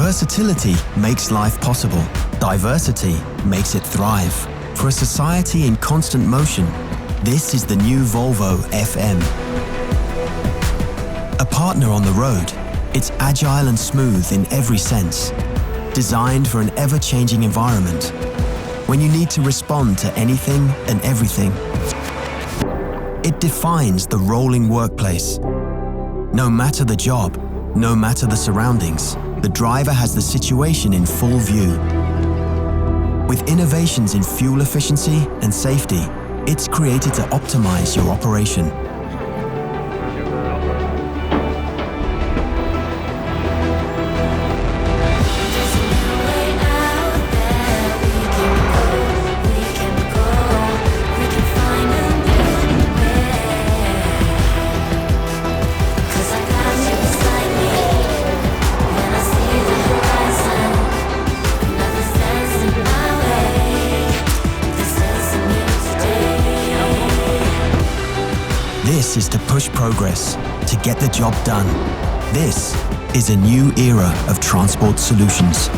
Versatility makes life possible. Diversity makes it thrive. For a society in constant motion, this is the new Volvo FM. A partner on the road, it's agile and smooth in every sense. Designed for an ever-changing environment. When you need to respond to anything and everything. It defines the rolling workplace. No matter the job, no matter the surroundings, the driver has the situation in full view. With innovations in fuel efficiency and safety, it's created to optimize your operation. This is to push progress, to get the job done. This is a new era of transport solutions.